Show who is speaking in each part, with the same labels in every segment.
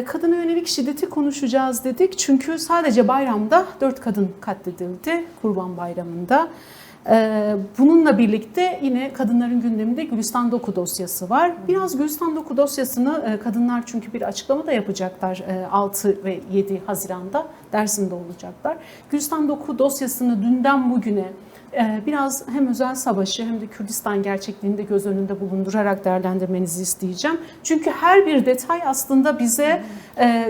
Speaker 1: Kadına yönelik şiddeti konuşacağız dedik. Çünkü sadece bayramda 4 kadın katledildi Kurban Bayramı'nda. Bununla birlikte yine kadınların gündeminde Gülistan Doku dosyası var. Biraz Gülistan Doku dosyasını kadınlar çünkü bir açıklama da yapacaklar 6 ve 7 Haziran'da Dersim'de olacaklar. Gülistan Doku dosyasını dünden bugüne biraz hem özel savaşı hem de Kürdistan gerçekliğini de göz önünde bulundurarak değerlendirmenizi isteyeceğim. Çünkü her bir detay aslında bize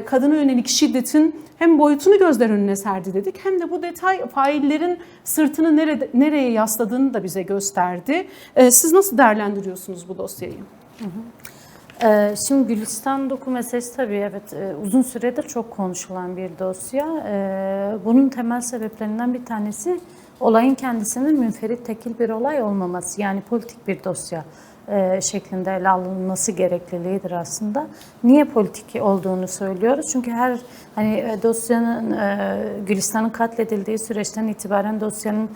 Speaker 1: kadına yönelik şiddetin hem boyutunu gözler önüne serdi dedik, hem de bu detay faillerin sırtını nereye yasladığını da bize gösterdi. Siz nasıl değerlendiriyorsunuz bu dosyayı?
Speaker 2: Şimdi Gülistan Doku meselesi tabii evet uzun süredir çok konuşulan bir dosya. Bunun temel sebeplerinden bir tanesi olayın kendisinin münferit tekil bir olay olmaması. Yani politik bir dosya şeklinde ele alınması gerekliliğidir aslında. Niye politik olduğunu söylüyoruz? Çünkü her dosyanın Gülistan'ın katledildiği süreçten itibaren dosyanın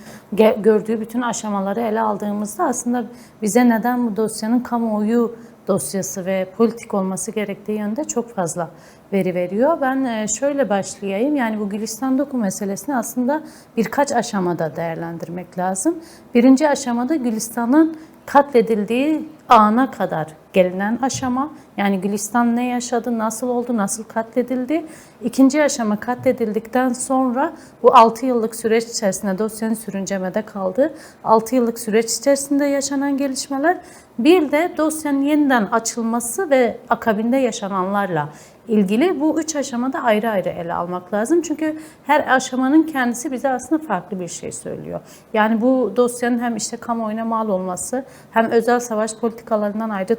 Speaker 2: gördüğü bütün aşamaları ele aldığımızda aslında bize neden bu dosyanın kamuoyu dosyası ve politik olması gerektiği yönde çok fazla veri veriyor. Ben şöyle başlayayım. Yani bu Gülistan Doku meselesini aslında birkaç aşamada değerlendirmek lazım. Birinci aşamada Gülistan'ın katledildiği ana kadar gelinen aşama. Yani Gülistan ne yaşadı, nasıl oldu, nasıl katledildi. İkinci aşama katledildikten sonra bu 6 yıllık süreç içerisinde dosyanın sürüncemede kaldığı 6 yıllık süreç içerisinde yaşanan gelişmeler. Bir de dosyanın yeniden açılması ve akabinde yaşananlarla ilgili bu 3 aşamada ayrı ayrı ele almak lazım. Çünkü her aşamanın kendisi bize aslında farklı bir şey söylüyor. Yani bu dosyanın hem işte kamuoyuna mal olması, hem özel savaş politikalarından ayrı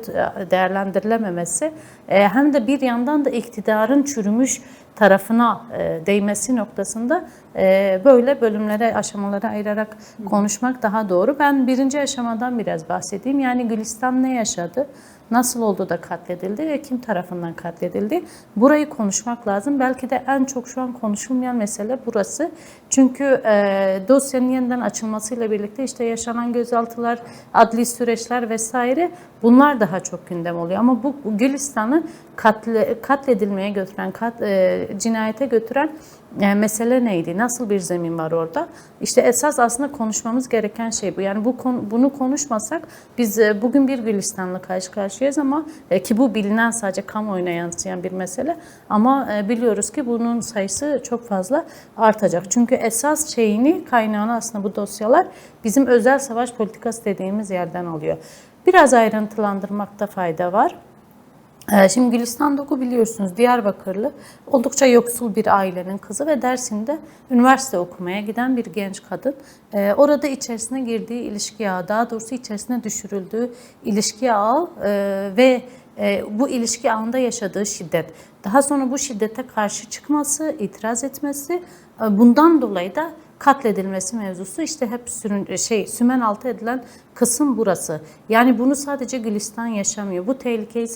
Speaker 2: değerlendirilememesi, hem de bir yandan da iktidarın çürümüş tarafına değmesi noktasında böyle bölümlere, aşamalara ayırarak konuşmak daha doğru. Ben birinci aşamadan biraz bahsedeyim. Yani Gülistan ne yaşadı? Nasıl oldu da katledildi ve kim tarafından katledildi? Burayı konuşmak lazım. Belki de en çok şu an konuşulmayan mesele burası. Çünkü dosyanın yeniden açılmasıyla birlikte işte yaşanan gözaltılar, adli süreçler vesaire bunlar daha çok gündem oluyor. Ama bu Gülistan'ı katledilmeye götüren, cinayete götüren mesele neydi? Nasıl bir zemin var orada? İşte esas aslında konuşmamız gereken şey bu. Yani bunu konuşmasak biz bugün bir Gülistan'la karşı karşıyayız ama ki bu bilinen sadece kamuoyuna yansıyan bir mesele. Ama biliyoruz ki bunun sayısı çok fazla artacak. Çünkü esas kaynağını aslında bu dosyalar bizim özel savaş politikası dediğimiz yerden alıyor. Biraz ayrıntılandırmakta fayda var. Şimdi Gülistan Doku biliyorsunuz Diyarbakırlı, oldukça yoksul bir ailenin kızı ve Dersim'de üniversite okumaya giden bir genç kadın. Orada içerisine girdiği ilişki ağı, daha doğrusu içerisine düşürüldüğü ilişki ağı ve bu ilişki ağında yaşadığı şiddet. Daha sonra bu şiddete karşı çıkması, itiraz etmesi, bundan dolayı da katledilmesi mevzusu işte hep sümen altı edilen kısım burası. Yani bunu sadece Gülistan yaşamıyor. Bu tehlikeyi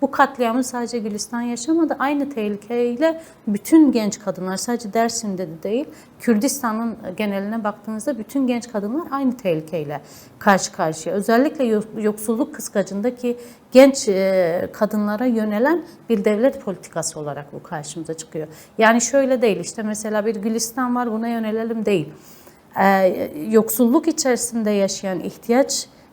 Speaker 2: bu katliamı sadece Gülistan yaşamadı. Aynı tehlikeyle bütün genç kadınlar, sadece Dersim'de de değil, Kürdistan'ın geneline baktığınızda bütün genç kadınlar aynı tehlikeyle karşı karşıya. Özellikle yoksulluk kıskacındaki genç kadınlara yönelen bir devlet politikası olarak bu karşımıza çıkıyor. Yani şöyle değil, işte mesela bir Gülistan var, buna yönelelim değil. Yoksulluk içerisinde yaşayan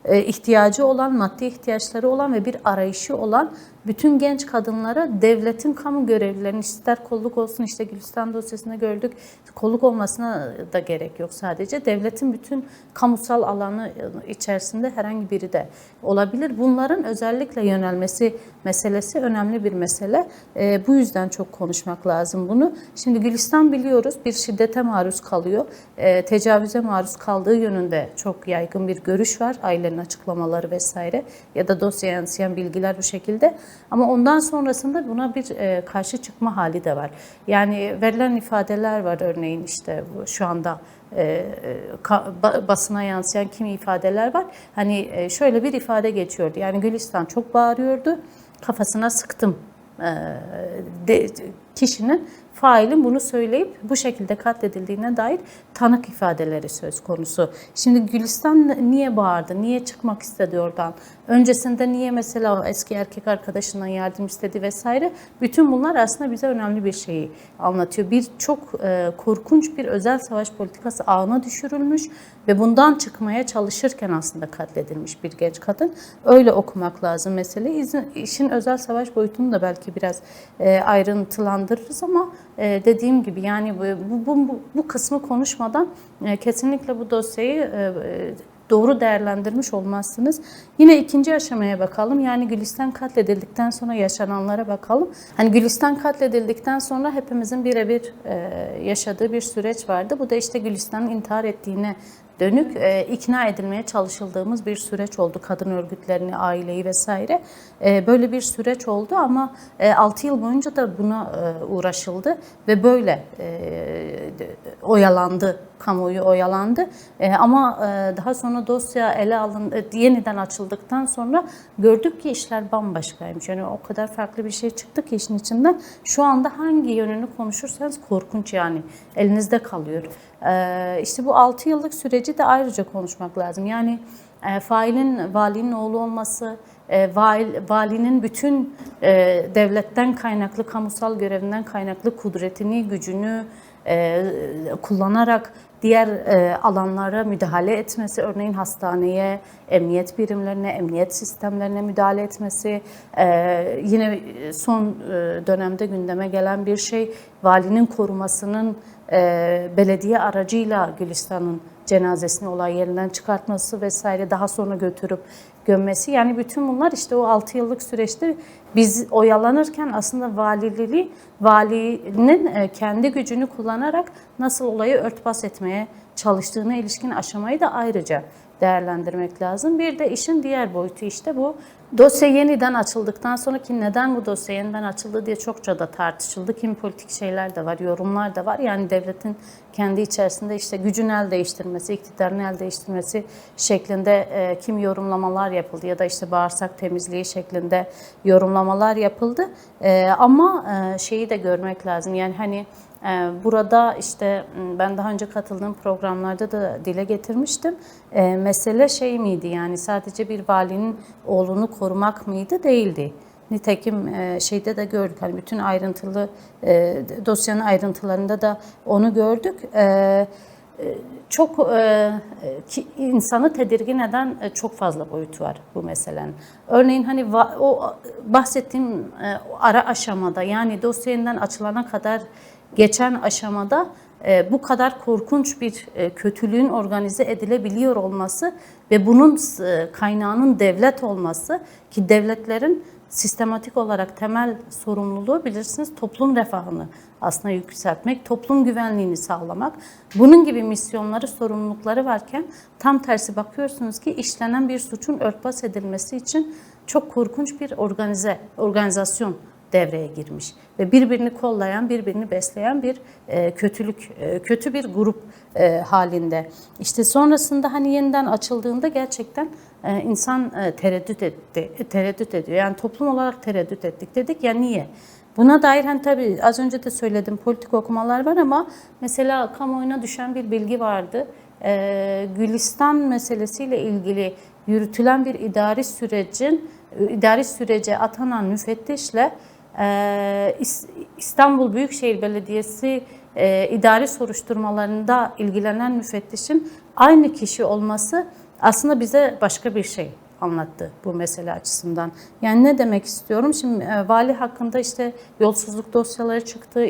Speaker 2: ihtiyacı olan, maddi ihtiyaçları olan ve bir arayışı olan bütün genç kadınlara devletin kamu görevlilerinin, ister kolluk olsun, işte Gülistan dosyasında gördük, kolluk olmasına da gerek yok sadece. Devletin bütün kamusal alanı içerisinde herhangi biri de olabilir. Bunların özellikle yönelmesi meselesi önemli bir mesele. Bu yüzden çok konuşmak lazım bunu. Şimdi Gülistan biliyoruz bir şiddete maruz kalıyor. Tecavüze maruz kaldığı yönünde çok yaygın bir görüş var. Ailenin açıklamaları vesaire ya da dosyaya yansıyan bilgiler bu şekilde. Ama ondan sonrasında buna bir karşı çıkma hali de var. Yani verilen ifadeler var, örneğin işte şu anda basına yansıyan kimi ifadeler var. Hani şöyle bir ifade geçiyordu. Yani Gülistan çok bağırıyordu, kafasına sıktım kişinin, failin bunu söyleyip bu şekilde katledildiğine dair tanık ifadeleri söz konusu. Şimdi Gülistan niye bağırdı, niye çıkmak istedi oradan, öncesinde niye mesela o eski erkek arkadaşından yardım istedi vesaire, bütün bunlar aslında bize önemli bir şeyi anlatıyor. Bir çok korkunç bir özel savaş politikası ağına düşürülmüş ve bundan çıkmaya çalışırken aslında katledilmiş bir genç kadın. Öyle okumak lazım meseleyi. İşin özel savaş boyutunu da belki biraz ayrıntılandırırız ama dediğim gibi yani bu kısmı konuşmadan kesinlikle bu dosyayı doğru değerlendirmiş olmazsınız. Yine ikinci aşamaya bakalım. Yani Gülistan katledildikten sonra yaşananlara bakalım. Hani Gülistan katledildikten sonra hepimizin birebir yaşadığı bir süreç vardı. Bu da işte Gülistan'ın intihar ettiğine dönük ikna edilmeye çalışıldığımız bir süreç oldu. Kadın örgütlerini, aileyi vesaire. Böyle bir süreç oldu ama 6 yıl boyunca da buna uğraşıldı ve böyle oyalandı, kamuoyu oyalandı. Ama daha sonra dosya ele alındı, yeniden açıldıktan sonra gördük ki işler bambaşkaymış. Yani o kadar farklı bir şey çıktı ki işin içinden. Şu anda hangi yönünü konuşursanız korkunç yani. Elinizde kalıyor. İşte bu 6 yıllık süreci de ayrıca konuşmak lazım. Yani failin valinin oğlu olması, valinin bütün devletten kaynaklı, kamusal görevinden kaynaklı kudretini, gücünü kullanarak diğer alanlara müdahale etmesi, örneğin hastaneye, emniyet birimlerine, emniyet sistemlerine müdahale etmesi, yine son dönemde gündeme gelen bir şey, valinin korumasının belediye aracıyla Gülistan'ın cenazesini olay yerinden çıkartması vesaire, daha sonra götürüp gömmesi. Yani bütün bunlar işte o 6 yıllık süreçte biz oyalanırken aslında valinin kendi gücünü kullanarak nasıl olayı örtbas etmeye çalıştığına ilişkin aşamayı da ayrıca değerlendirmek lazım. Bir de işin diğer boyutu işte bu. Dosya yeniden açıldıktan sonra, ki neden bu dosya yeniden açıldı diye çokça da tartışıldı. Kim politik şeyler de var, yorumlar da var. Yani devletin kendi içerisinde işte gücün el değiştirmesi, iktidarın el değiştirmesi şeklinde kimi yorumlamalar yapıldı ya da işte bağırsak temizliği şeklinde yorumlamalar yapıldı. Ama şeyi de görmek lazım. Yani hani burada işte ben daha önce katıldığım programlarda da dile getirmiştim. Mesele şey miydi, yani sadece bir valinin oğlunu korumak mıydı? Değildi. Nitekim şeyde de gördük, hani bütün ayrıntılı dosyanın ayrıntılarında da onu gördük. Çok insanı tedirgin eden çok fazla boyutu var bu meselenin. Örneğin hani o bahsettiğim ara aşamada, yani dosya yeniden açılana kadar geçen aşamada bu kadar korkunç bir kötülüğün organize edilebiliyor olması ve bunun kaynağının devlet olması, ki devletlerin sistematik olarak temel sorumluluğu bilirsiniz toplum refahını aslında yükseltmek, toplum güvenliğini sağlamak. Bunun gibi misyonları, sorumlulukları varken tam tersi bakıyorsunuz ki işlenen bir suçun örtbas edilmesi için çok korkunç bir organizasyon devreye girmiş ve birbirini kollayan, birbirini besleyen bir kötü bir grup halinde. İşte sonrasında hani yeniden açıldığında gerçekten insan tereddüt ediyor. Yani toplum olarak tereddüt ettik. Dedik ya, niye? Buna dair hani tabii az önce de söyledim, politik okumalar var ama mesela kamuoyuna düşen bir bilgi vardı. Gülistan meselesiyle ilgili yürütülen bir idari sürece atanan müfettişle İstanbul Büyükşehir Belediyesi idari soruşturmalarında ilgilenen müfettişin aynı kişi olması aslında bize başka bir şey anlattı bu mesele açısından. Yani ne demek istiyorum? Şimdi vali hakkında işte yolsuzluk dosyaları çıktı,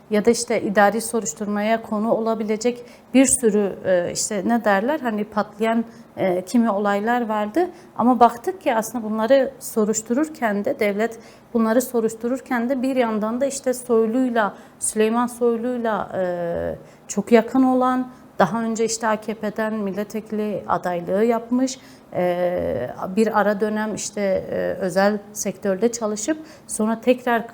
Speaker 2: ya da işte idari soruşturmaya konu olabilecek bir sürü işte ne derler, hani patlayan kimi olaylar vardı. Ama baktık ki aslında bunları soruştururken de, devlet bunları soruştururken de bir yandan da işte Süleyman Soylu'yla çok yakın olan, daha önce işte AKP'den milletvekili adaylığı yapmış, bir ara dönem işte özel sektörde çalışıp sonra tekrar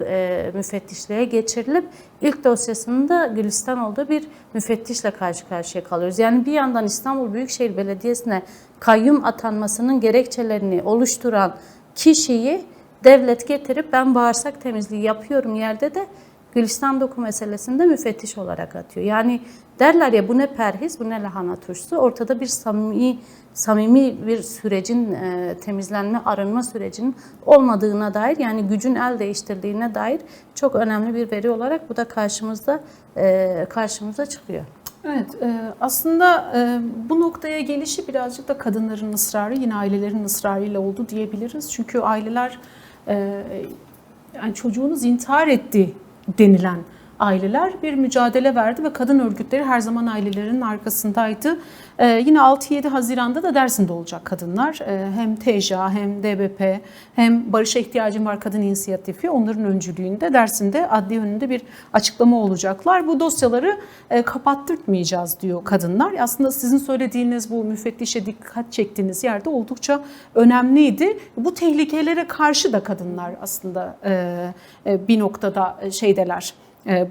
Speaker 2: müfettişliğe geçirilip ilk dosyasında Gülistan olduğu bir müfettişle karşı karşıya kalıyoruz. Yani bir yandan İstanbul Büyükşehir Belediyesi'ne kayyum atanmasının gerekçelerini oluşturan kişiyi Devlet getirip ben bağırsak temizliği yapıyorum yerde de Gülistan Doku meselesinde müfettiş olarak atıyor. Yani derler ya, bu ne perhiz, bu ne lahana turşusu. Ortada bir samimi bir sürecin, temizlenme, arınma sürecinin olmadığına dair, yani gücün el değiştirdiğine dair çok önemli bir veri olarak bu da karşımıza çıkıyor.
Speaker 1: Evet, aslında bu noktaya gelişi birazcık da kadınların ısrarı, yine ailelerin ısrarıyla oldu diyebiliriz. Çünkü aileler, yani çocuğunuz intihar etti denilen aileler bir mücadele verdi ve kadın örgütleri her zaman ailelerin arkasındaydı. Yine 6-7 Haziran'da da Dersim'de olacak kadınlar. Hem TEJA hem DBP hem Barış'a İhtiyacım Var Kadın İnisiyatifi, onların öncülüğünde Dersim'de adliye önünde bir açıklama olacaklar. Bu dosyaları kapattırmayacağız diyor kadınlar. Aslında sizin söylediğiniz, bu müfettişe dikkat çektiğiniz yerde oldukça önemliydi. Bu tehlikelere karşı da kadınlar aslında bir noktada şeydeler.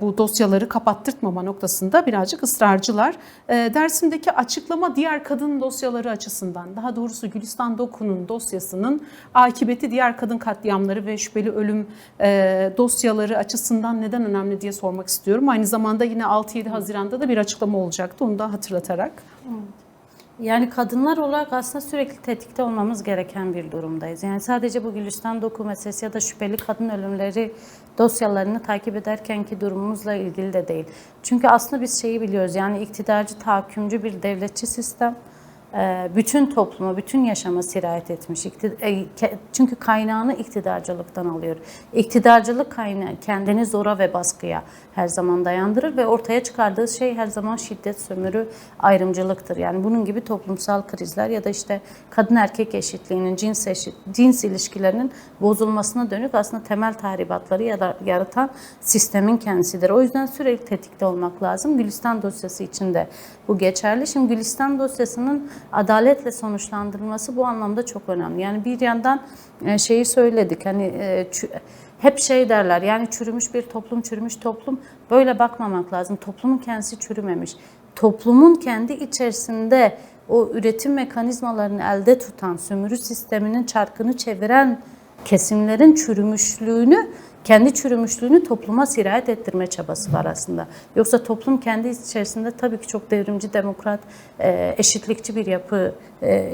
Speaker 1: Bu dosyaları kapattırtmama noktasında birazcık ısrarcılar. Dersim'deki açıklama diğer kadın dosyaları açısından, daha doğrusu Gülistan Doku'nun dosyasının akıbeti diğer kadın katliamları ve şüpheli ölüm dosyaları açısından neden önemli diye sormak istiyorum. Aynı zamanda yine 6-7 Haziran'da da bir açıklama olacaktı, onu da hatırlatarak.
Speaker 2: Yani kadınlar olarak aslında sürekli tetikte olmamız gereken bir durumdayız. Yani sadece bu Gülistan Doku meselesi ya da şüpheli kadın ölümleri dosyalarını takip ederkenki durumumuzla ilgili de değil. Çünkü aslında biz şeyi biliyoruz, yani iktidarcı, tahakkümcü bir devletçi sistem bütün topluma, bütün yaşama sirayet etmiş. Çünkü kaynağını iktidarcılıktan alıyor. İktidarcılık kaynağı kendini zora ve baskıya her zaman dayandırır ve ortaya çıkardığı şey her zaman şiddet, sömürü, ayrımcılıktır. Yani bunun gibi toplumsal krizler ya da işte kadın erkek eşitliğinin, cins ilişkilerinin bozulmasına dönük aslında temel tahribatları ya da yaratan sistemin kendisidir. O yüzden sürekli tetikte olmak lazım. Gülistan dosyası için de bu geçerli. Şimdi Gülistan dosyasının adaletle sonuçlandırılması bu anlamda çok önemli. Yani bir yandan şeyi söyledik, hani hep şey derler, yani çürümüş bir toplum, çürümüş toplum, böyle bakmamak lazım. Toplumun kendisi çürümemiş. Toplumun kendi içerisinde o üretim mekanizmalarını elde tutan, sömürü sisteminin çarkını çeviren kesimlerin çürümüşlüğünü, kendi çürümüşlüğünü topluma sirayet ettirme çabası var aslında. Yoksa toplum kendi içerisinde tabii ki çok devrimci, demokrat, eşitlikçi bir yapı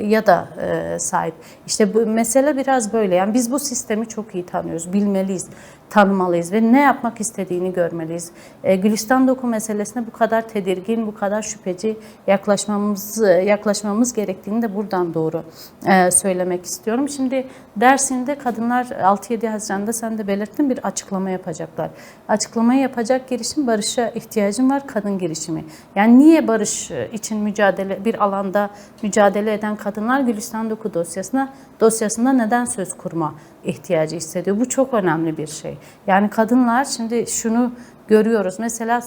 Speaker 2: ya da sahip. İşte bu mesele biraz böyle. Yani biz bu sistemi çok iyi tanıyoruz, bilmeliyiz, tanımalıyız ve ne yapmak istediğini görmeliyiz. Gülistan Doku meselesine bu kadar tedirgin, bu kadar şüpheci yaklaşmamız gerektiğini de buradan doğru söylemek istiyorum. Şimdi Dersim'de kadınlar 6-7 Haziran'da sen de belirttin, bir açıklama yapacaklar. Açıklamayı yapacak girişim Barış'a İhtiyacım Var kadın girişimi. Yani niye barış için mücadele, bir alanda mücadele eden kadınlar Gülistan Doku dosyasında neden söz kurma ihtiyacı hissediyor? Bu çok önemli bir şey. Yani kadınlar, şimdi şunu görüyoruz. Mesela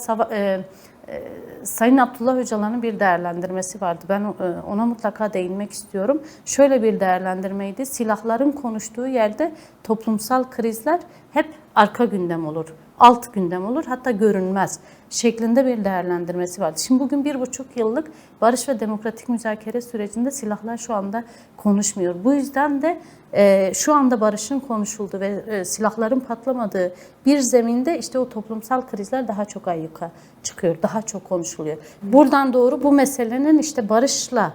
Speaker 2: Sayın Abdullah Öcalan'ın bir değerlendirmesi vardı. Ben ona mutlaka değinmek istiyorum. Şöyle bir değerlendirmeydi. Silahların konuştuğu yerde toplumsal krizler hep arka gündem olur, alt gündem olur, hatta görünmez şeklinde bir değerlendirmesi vardı. Şimdi bugün 1,5 yıllık barış ve demokratik müzakere sürecinde silahlar şu anda konuşmuyor. Bu yüzden de şu anda barışın konuşulduğu ve silahların patlamadığı bir zeminde işte o toplumsal krizler daha çok ayyuka çıkıyor, daha çok konuşuluyor. Buradan doğru bu meselenin işte barışla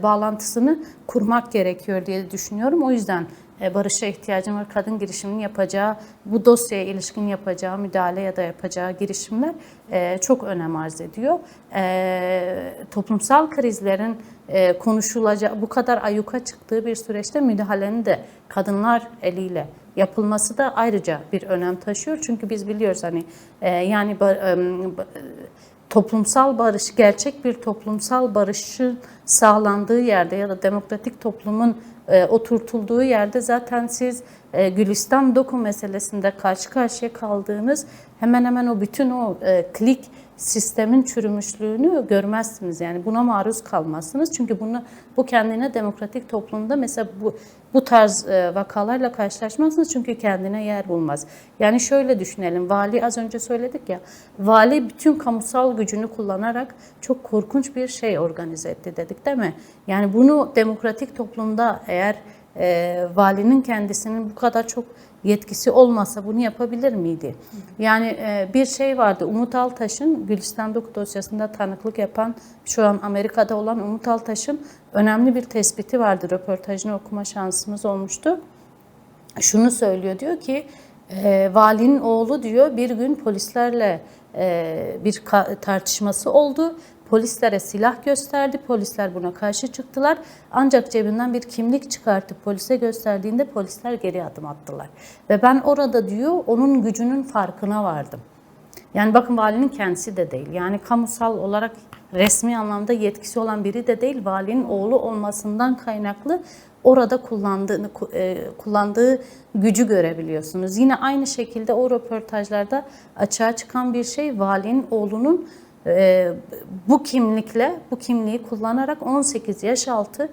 Speaker 2: bağlantısını kurmak gerekiyor diye düşünüyorum. O yüzden Barış'a İhtiyacım Var kadın girişiminin yapacağı, bu dosyaya ilişkin yapacağı müdahale ya da yapacağı girişimler çok önem arz ediyor. Toplumsal krizlerin konuşulacağı, bu kadar ayyuka çıktığı bir süreçte müdahalenin de kadınlar eliyle yapılması da ayrıca bir önem taşıyor. Çünkü biz biliyoruz hani yani toplumsal barış, gerçek bir toplumsal barışın sağlandığı yerde ya da demokratik toplumun oturtulduğu yerde zaten siz Gülistan Doku meselesinde karşı karşıya kaldığınız hemen hemen o bütün o klik sistemin çürümüşlüğünü görmezsiniz. Yani buna maruz kalmazsınız. Çünkü bu kendine demokratik toplumda mesela bu tarz vakalarla karşılaşmazsınız. Çünkü kendine yer bulmaz. Yani şöyle düşünelim. Vali, az önce söyledik ya. Vali bütün kamusal gücünü kullanarak çok korkunç bir şey organize etti dedik, değil mi? Yani bunu demokratik toplumda eğer valinin kendisinin bu kadar çok yetkisi olmasa bunu yapabilir miydi? Yani bir şey vardı, Umut Altaş'ın Gülistan Doku dosyasında tanıklık yapan, şu an Amerika'da olan Umut Altaş'ın önemli bir tespiti vardı. Röportajını okuma şansımız olmuştu. Şunu söylüyor, diyor ki valinin oğlu diyor bir gün polislerle bir tartışması oldu. Polislere silah gösterdi. Polisler buna karşı çıktılar. Ancak cebinden bir kimlik çıkartıp polise gösterdiğinde polisler geri adım attılar. Ve ben orada diyor onun gücünün farkına vardım. Yani bakın valinin kendisi de değil. Yani kamusal olarak resmi anlamda yetkisi olan biri de değil. Valinin oğlu olmasından kaynaklı orada kullandığı gücü görebiliyorsunuz. Yine aynı şekilde o röportajlarda açığa çıkan bir şey, valinin oğlunun bu kimliği kullanarak 18 yaş altı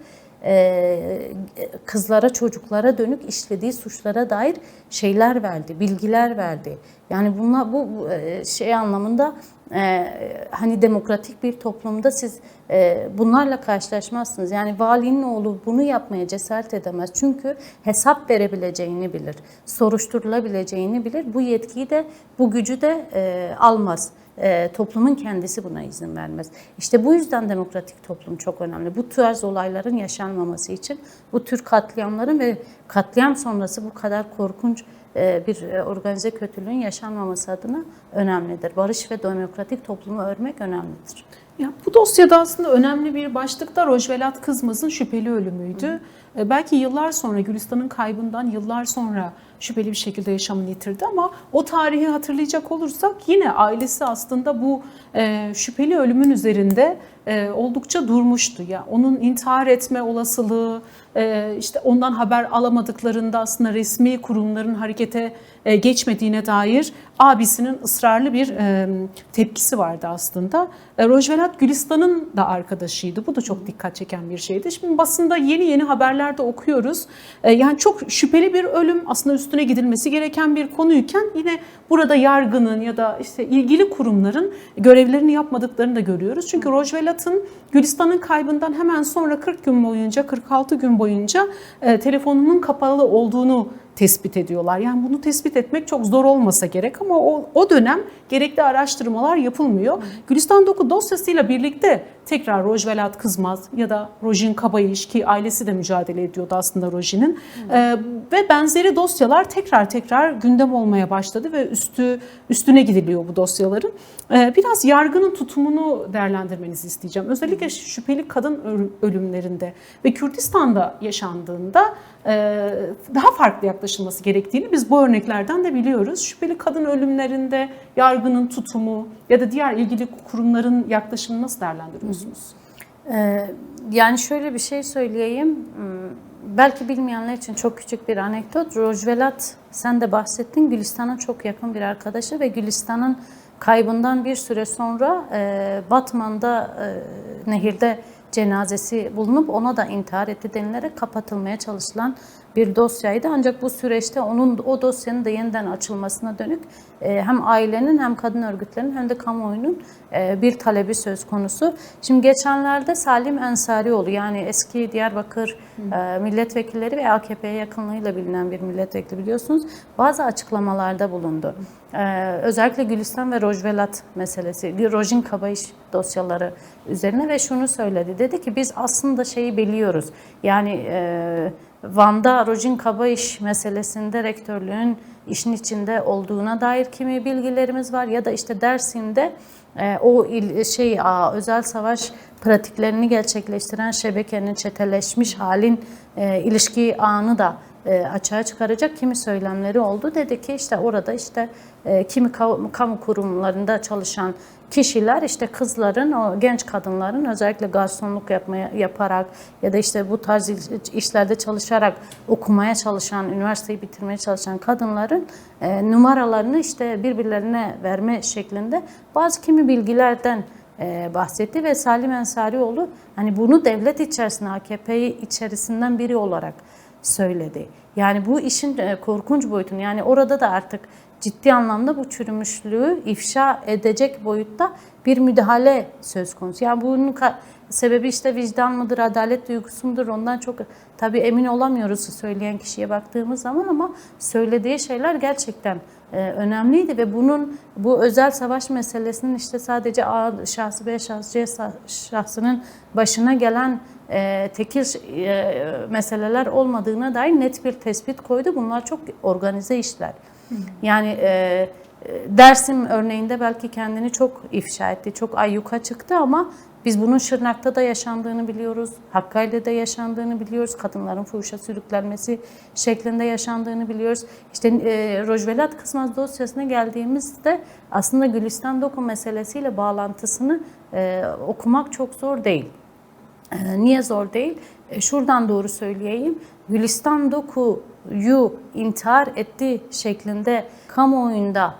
Speaker 2: kızlara, çocuklara dönük işlediği suçlara dair şeyler verdi, bilgiler verdi. Yani bunlar bu şey anlamında hani demokratik bir toplumda siz bunlarla karşılaşmazsınız. Yani valinin oğlu bunu yapmaya cesaret edemez. Çünkü hesap verebileceğini bilir, soruşturulabileceğini bilir. Bu yetkiyi de, bu gücü de almaz. Toplumun kendisi buna izin vermez. İşte bu yüzden demokratik toplum çok önemli. Bu tarz olayların yaşanmaması için, bu tür katliamların ve katliam sonrası bu kadar korkunç bir organize kötülüğün yaşanmaması adına önemlidir. Barış ve demokratik toplumu örmek önemlidir.
Speaker 1: Ya, bu dosyada aslında önemli bir başlık da Rojvelat Kızmaz'ın şüpheli ölümüydü. Belki yıllar sonra, Gülistan'ın kaybından yıllar sonra şüpheli bir şekilde yaşamını yitirdi ama o tarihi hatırlayacak olursak yine ailesi aslında bu şüpheli ölümün üzerinde oldukça durmuştu. Ya onun intihar etme olasılığı, işte ondan haber alamadıklarında aslında resmi kurumların harekete geçmediğine dair abisinin ısrarlı bir tepkisi vardı aslında. Rojvelat Gülistan'ın da arkadaşıydı. Bu da çok dikkat çeken bir şeydi. Şimdi basında yeni haberlerde okuyoruz. Yani çok şüpheli bir ölüm, aslında üstüne gidilmesi gereken bir konuyken yine burada yargının ya da işte ilgili kurumların görevlerini yapmadıklarını da görüyoruz. Çünkü Rojvelat'ın Gülistan'ın kaybından hemen sonra 40 gün boyunca, 46 gün boyunca telefonunun kapalı olduğunu tespit ediyorlar. Yani bunu tespit etmek çok zor olmasa gerek ama o dönem gerekli araştırmalar yapılmıyor. Gülistan Doku dosyasıyla birlikte tekrar Rojvelat Kızmaz ya da Rojin Kabayiş, ki ailesi de mücadele ediyordu aslında Rojin'in, ve benzeri dosyalar tekrar gündem olmaya başladı ve üstüne gidiliyor bu dosyaların. Biraz yargının tutumunu değerlendirmenizi isteyeceğim. Özellikle şüpheli kadın ölümlerinde ve Kürdistan'da yaşandığında daha farklı yaklaşılması gerektiğini biz bu örneklerden de biliyoruz. Şüpheli kadın ölümlerinde yargının tutumu ya da diğer ilgili kurumların yaklaşımını nasıl değerlendiriyorsunuz?
Speaker 2: Yani şöyle bir şey söyleyeyim. Belki bilmeyenler için çok küçük bir anekdot. Rojvelat, sen de bahsettin, Gülistan'ın çok yakın bir arkadaşı ve Gülistan'ın kaybından bir süre sonra Batman'da nehirde cenazesi bulunup ona da intihar etti denilerek kapatılmaya çalışılan bir dosyaydı. Ancak bu süreçte o dosyanın da yeniden açılmasına dönük hem ailenin hem kadın örgütlerinin hem de kamuoyunun bir talebi söz konusu. Şimdi geçenlerde Salim Ensarioğlu, yani eski Diyarbakır milletvekilleri ve AKP'ye yakınlığıyla bilinen bir milletvekili biliyorsunuz, bazı açıklamalarda bulundu. Özellikle Gülistan ve Rojvelat meselesi, Rojin Kabayiş dosyaları üzerine ve şunu söyledi. Dedi ki biz aslında şeyi biliyoruz. Yani Van'da Rojin Kabayiş meselesinde rektörlüğün işin içinde olduğuna dair kimi bilgilerimiz var ya da işte Dersim'de özel savaş pratiklerini gerçekleştiren şebekenin çeteleşmiş halin ilişki ağını da açığa çıkaracak kimi söylemleri oldu. Dedi ki işte orada işte kimi kamu kurumlarında çalışan kişiler işte kızların, o genç kadınların özellikle garsonluk yaparak ya da işte bu tarz işlerde çalışarak okumaya çalışan, üniversiteyi bitirmeye çalışan kadınların numaralarını işte birbirlerine verme şeklinde bazı kimi bilgilerden bahsetti ve Salim Ensarioğlu hani bunu devlet içerisinde, AKP içerisinden biri olarak söyledi. Yani bu işin korkunç boyutunu, yani orada da artık ciddi anlamda bu çürümüşlüğü ifşa edecek boyutta bir müdahale söz konusu. Yani bunun sebebi işte vicdan mıdır, adalet duygusu mudur, ondan çok tabii emin olamıyoruz söyleyen kişiye baktığımız zaman, ama söylediği şeyler gerçekten önemliydi ve bu özel savaş meselesinin işte sadece A şahsı, B şahsı, C şahsının başına gelen tekil meseleler olmadığına dair net bir tespit koydu. Bunlar çok organize işler. Yani Dersim örneğinde belki kendini çok ifşa etti, çok ayyuka çıktı, ama biz bunun Şırnak'ta da yaşandığını biliyoruz, Hakkari'de yaşandığını biliyoruz, kadınların fuhuşa sürüklenmesi şeklinde yaşandığını biliyoruz. İşte Rojvelat Kısmaz dosyasına geldiğimizde aslında Gülistan Doku meselesiyle bağlantısını okumak çok zor değil. Niye zor değil? Şuradan doğru söyleyeyim. Gülistan Doku'yu intihar etti şeklinde kamuoyunda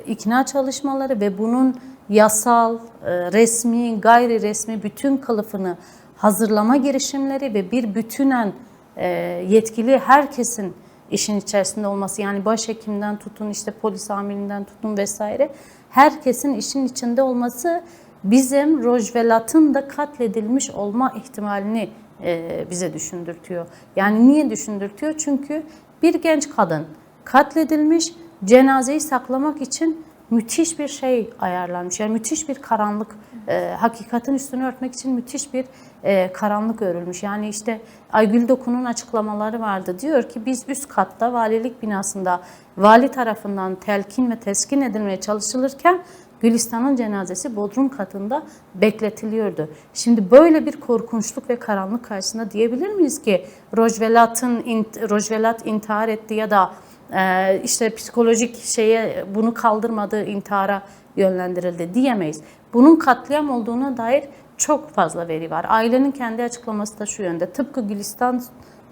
Speaker 2: ikna çalışmaları ve bunun yasal, resmi, gayri resmi bütün kılıfını hazırlama girişimleri ve bir bütünen yetkili herkesin işin içerisinde olması, yani başhekimden tutun, işte polis amirinden tutun vesaire, herkesin işin içinde olması bizim Rojvelat'ın da katledilmiş olma ihtimalini bize düşündürtüyor. Yani niye düşündürtüyor? Çünkü bir genç kadın katledilmiş, cenazeyi saklamak için müthiş bir şey ayarlanmış. Yani müthiş bir karanlık, hakikatin üstünü örtmek için müthiş bir karanlık örülmüş. Yani işte Aygül Doku'nun açıklamaları vardı. Diyor ki biz üst katta valilik binasında vali tarafından telkin ve teskin edilmeye çalışılırken Gülistan'ın cenazesi bodrum katında bekletiliyordu. Şimdi böyle bir korkunçluk ve karanlık karşısında diyebilir miyiz ki Rojvelat intihar etti ya da işte psikolojik bunu kaldırmadığı intihara yönlendirildi diyemeyiz. Bunun katliam olduğuna dair çok fazla veri var. Ailenin kendi açıklaması da şu yönde. Tıpkı Gülistan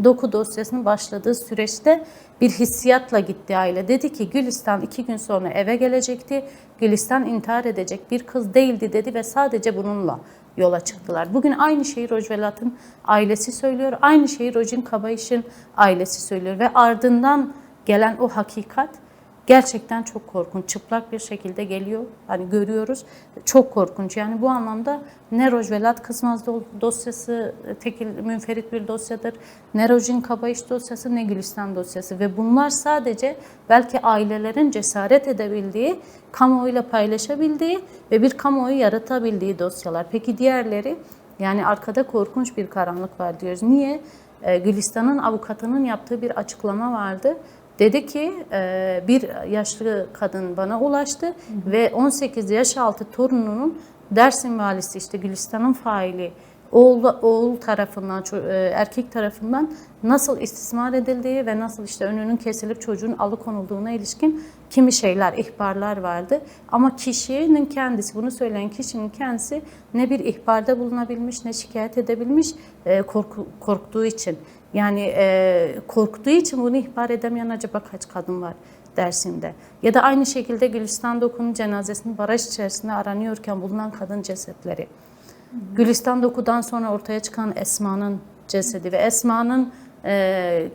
Speaker 2: Doku dosyasının başladığı süreçte bir hissiyatla gitti aile. Dedi ki Gülistan 2 gün sonra eve gelecekti. Gülistan intihar edecek bir kız değildi dedi ve sadece bununla yola çıktılar. Bugün aynı şeyi Rojvelat'ın ailesi söylüyor. Aynı şeyi Rojin Kabayiş'in ailesi söylüyor ve ardından gelen o hakikat gerçekten çok korkunç. Çıplak bir şekilde geliyor. Hani görüyoruz. Çok korkunç. Yani bu anlamda ne Rojvelat Kısmaz dosyası tekil münferit bir dosyadır, ne Rojin Kabayış dosyası, ne Gülistan dosyası. Ve bunlar sadece belki ailelerin cesaret edebildiği, kamuoyuyla paylaşabildiği ve bir kamuoyu yaratabildiği dosyalar. Peki diğerleri? Yani arkada korkunç bir karanlık var diyoruz. Niye? Gülistan'ın avukatının yaptığı bir açıklama vardı. Dedi ki bir yaşlı kadın bana ulaştı ve 18 yaş altı torununun Dersim valisi işte Gülistan'ın faili oğul tarafından, erkek tarafından nasıl istismar edildiği ve nasıl işte önünün kesilip çocuğun alıkonulduğuna ilişkin kimi şeyler, ihbarlar vardı. Ama kişinin kendisi, bunu söyleyen kişinin kendisi ne bir ihbarda bulunabilmiş ne şikayet edebilmiş korktuğu için. Yani korktuğu için bunu ihbar edemeyen acaba kaç kadın var Dersim'de? Ya da aynı şekilde Gülistan Doku'nun cenazesinin baraj içerisinde aranıyorken bulunan kadın cesetleri. Gülistan Doku'dan sonra ortaya çıkan Esma'nın cesedi ve Esma'nın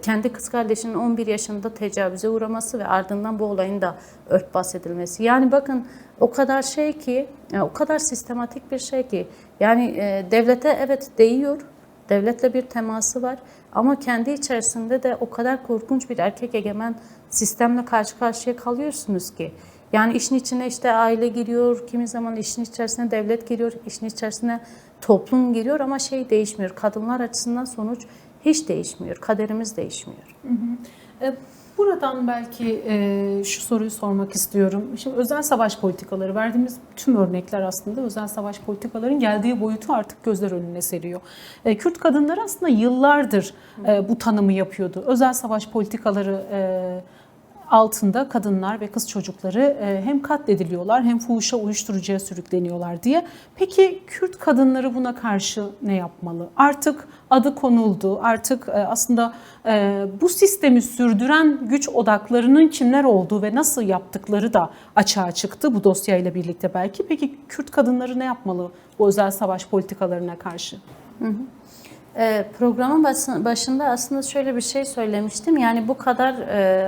Speaker 2: kendi kız kardeşinin 11 yaşında tecavüze uğraması ve ardından bu olayın da örtbas edilmesi. Yani bakın o kadar şey ki, o kadar sistematik bir şey ki, yani devlete evet değiyor, devletle bir teması var ama kendi içerisinde de o kadar korkunç bir erkek egemen sistemle karşı karşıya kalıyorsunuz ki. Yani işin içine işte aile giriyor, kimi zaman işin içerisine devlet giriyor, işin içerisine toplum giriyor ama şey değişmiyor. Kadınlar açısından sonuç hiç değişmiyor, kaderimiz değişmiyor.
Speaker 1: Buradan belki şu soruyu sormak istiyorum. Şimdi özel savaş politikaları, verdiğimiz tüm örnekler aslında özel savaş politikaların geldiği boyutu artık gözler önüne seriyor. Kürt kadınları aslında yıllardır bu tanımı yapıyordu. Özel savaş politikaları altında kadınlar ve kız çocukları hem katlediliyorlar hem fuhuşa, uyuşturucuya sürükleniyorlar diye. Peki Kürt kadınları buna karşı ne yapmalı? Artık adı konuldu. Artık aslında bu sistemi sürdüren güç odaklarının kimler olduğu ve nasıl yaptıkları da açığa çıktı bu dosyayla birlikte belki. Peki Kürt kadınları ne yapmalı bu özel savaş politikalarına karşı?
Speaker 2: Programın başında aslında şöyle bir şey söylemiştim. Yani bu kadar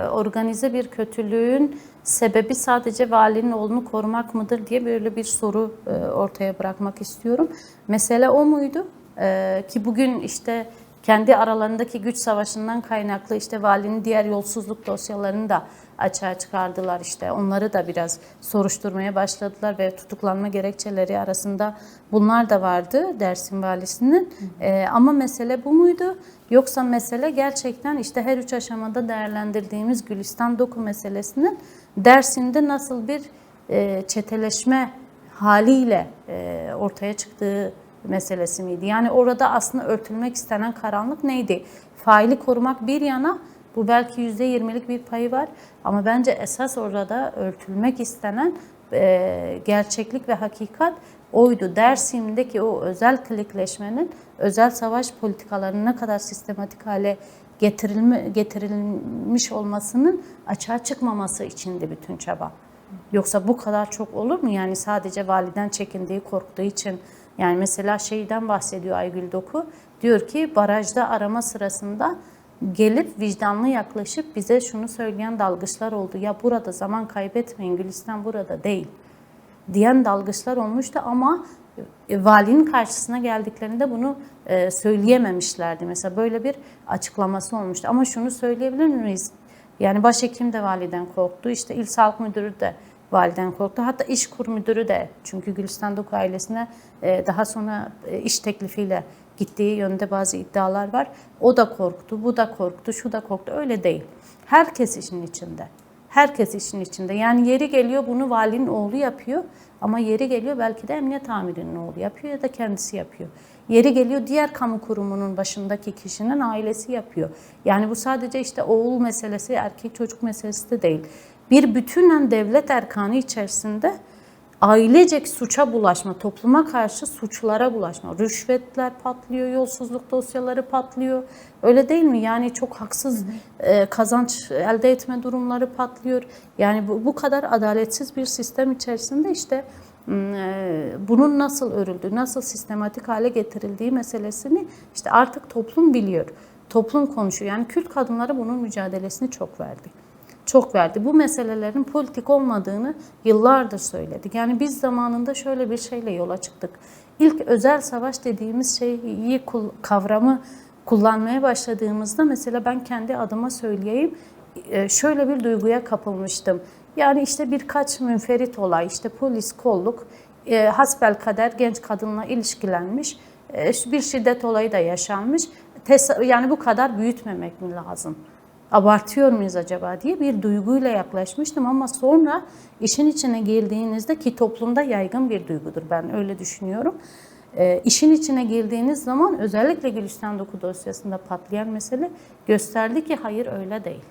Speaker 2: organize bir kötülüğün sebebi sadece valinin oğlunu korumak mıdır diye böyle bir soru ortaya bırakmak istiyorum. Mesele o muydu? Ki bugün işte kendi aralarındaki güç savaşından kaynaklı işte valinin diğer yolsuzluk dosyalarını da açığa çıkardılar, işte onları da biraz soruşturmaya başladılar ve tutuklanma gerekçeleri arasında bunlar da vardı Dersim valisinin. Ama mesele bu muydu? Yoksa mesele gerçekten işte her üç aşamada değerlendirdiğimiz Gülistan Doku meselesinin Dersim'de nasıl bir çeteleşme haliyle ortaya çıktığı meselesi miydi? Yani orada aslında örtülmek istenen karanlık neydi? Faili korumak bir yana, bu belki %20'lik bir payı var ama bence esas orada örtülmek istenen gerçeklik ve hakikat oydu. Dersim'deki o özel klikleşmenin, özel savaş politikalarının ne kadar sistematik hale getirilmiş olmasının açığa çıkmaması içindi bütün çaba. Yoksa bu kadar çok olur mu? Yani sadece validen çekindiği, korktuğu için. Yani mesela şeyden bahsediyor Aygül Doku. Diyor ki barajda arama sırasında gelip vicdanlı yaklaşıp bize şunu söyleyen dalgıçlar oldu. Ya burada zaman kaybetmeyin, Gülistan burada değil diyen dalgıçlar olmuştu ama valinin karşısına geldiklerinde bunu söyleyememişlerdi. Mesela böyle bir açıklaması olmuştu. Ama şunu söyleyebilir miyiz? Yani başhekim de validen korktu. İşte İl Sağlık Müdürü de validen korktu. Hatta İşkur Müdürü de, çünkü Gülistan Doku ailesine daha sonra iş teklifiyle gittiği yönde bazı iddialar var. O da korktu, bu da korktu, şu da korktu. Öyle değil. Herkes işin içinde. Herkes işin içinde. Yani yeri geliyor bunu valinin oğlu yapıyor ama yeri geliyor belki de emniyet amirinin oğlu yapıyor ya da kendisi yapıyor. Yeri geliyor diğer kamu kurumunun başındaki kişinin ailesi yapıyor. Yani bu sadece işte oğul meselesi, erkek çocuk meselesi de değil. Bir bütünen devlet erkanı içerisinde ailecek suça bulaşma, topluma karşı suçlara bulaşma. Rüşvetler patlıyor, yolsuzluk dosyaları patlıyor. Öyle değil mi? Yani çok haksız kazanç elde etme durumları patlıyor. Yani bu kadar adaletsiz bir sistem içerisinde işte bunun nasıl örüldüğü, nasıl sistematik hale getirildiği meselesini işte artık toplum biliyor. Toplum konuşuyor. Yani Kürt kadınları bunun mücadelesini çok verdi. Çok verdi. Bu meselelerin politik olmadığını yıllardır söyledik. Yani biz zamanında şöyle bir şeyle yola çıktık. İlk özel savaş dediğimiz kavramı kullanmaya başladığımızda mesela ben kendi adıma söyleyeyim, şöyle bir duyguya kapılmıştım. Yani işte birkaç münferit olay, işte polis, kolluk, hasbelkader genç kadınla ilişkilenmiş, bir şiddet olayı da yaşanmış. Yani bu kadar büyütmemek mi lazım? Abartıyor muyuz acaba diye bir duyguyla yaklaşmıştım ama sonra işin içine girdiğinizde, ki toplumda yaygın bir duygudur, ben öyle düşünüyorum. İşin içine girdiğiniz zaman özellikle Gülistan Doku dosyasında patlayan mesele gösterdi ki hayır öyle değil.